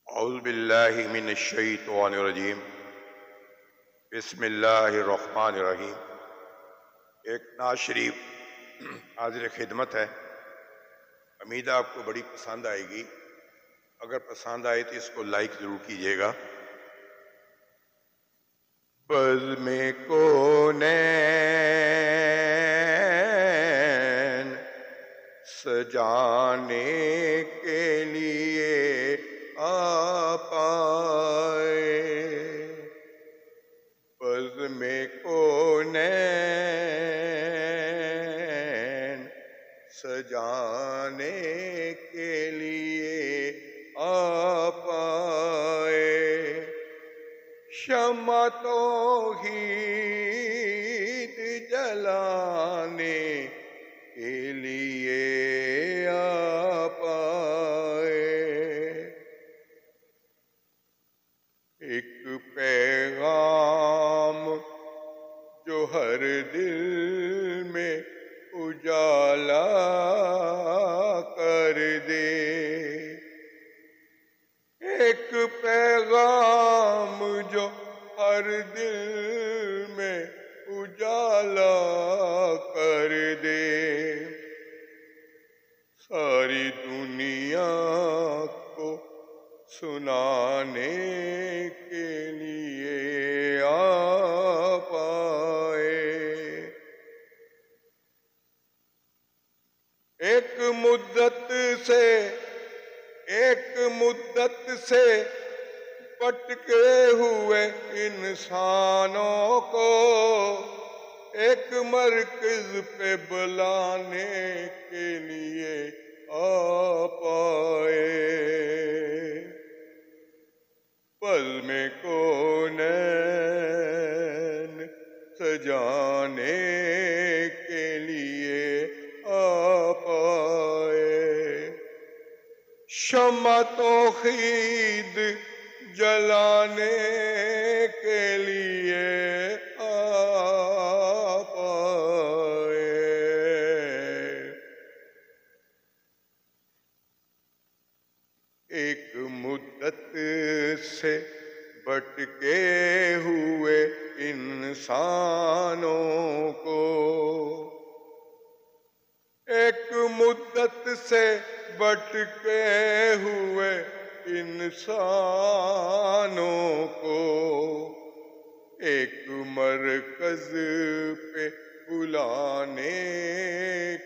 اعوذ باللہ من الشیطان الرجیم بسم اللہ الرحمن الرحیم۔ ایک نعت شریف حاضر خدمت ہے، امید ہے آپ کو بڑی پسند آئے گی۔ اگر پسند آئے تو اس کو لائک ضرور کیجیے گا۔ بزم کونین سجانے کے لیے آپ آئے، بزم کونین سجانے کے لیے آپ آئے، شمع توحید جلانے کے لیے آپ آئے، ایک پیغام جو ہر دل میں اجالا کر دے، ایک پیغام جو ہر دل میں اجالا کر دے، ساری دنیا کو سنانے کے لیے آپ آئے، ایک مدت سے بھٹکے ہوئے انسانوں کو ایک مرکز پہ بلانے کے لیے آپ آئے، بزم کونین سجانے کے لیے آپ آئے، شمع توحید جلانے کے لیے آپ آئے، ایک مدت سے بھٹکے ہوئے انسانوں کو ایک مدت سے بھٹکے ہوئے انسانوں کو ایک مرکز پہ بلانے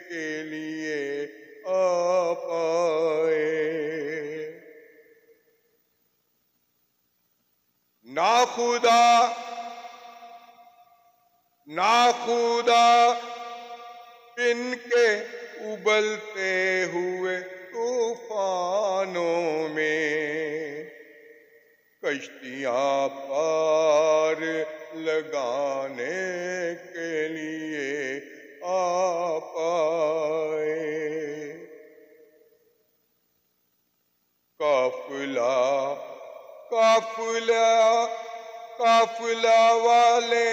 کے لیے آپ آئے، ناخدا بن کے ابلتے ہوئے طوفانوں میں کشتیاں پار لگانے کے لیے آپ آئے، قافلہ والے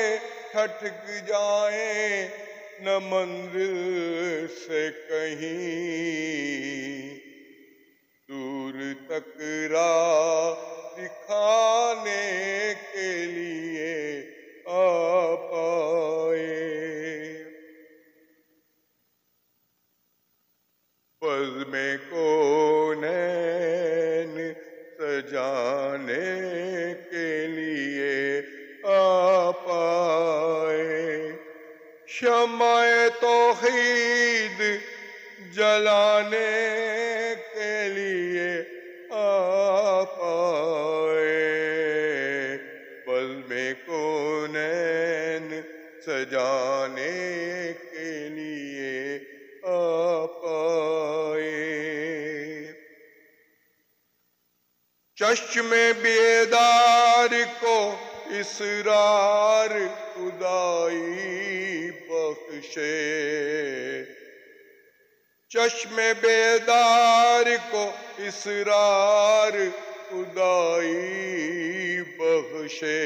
ٹھٹک جائیں نہ منزل سے کہیں دور تک راہ دکھانے کے لیے آپ آئے، بزم کونین سجانے کے لیے آپ آئے، شمع توحید جلانے کے لیے آپ آئے، بزم کونین سجانے کے لیے آپ آئے، چشم بیدار کو اسرار خدائی بخشے، چشم بیدار کو اسرار خدائی بخشے،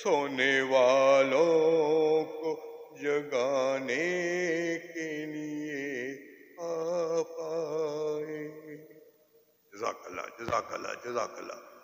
سونے والوں کو جگانے کے لیے آپ آئے۔ جزاک اللہ جزاک اللہ جزاک اللہ.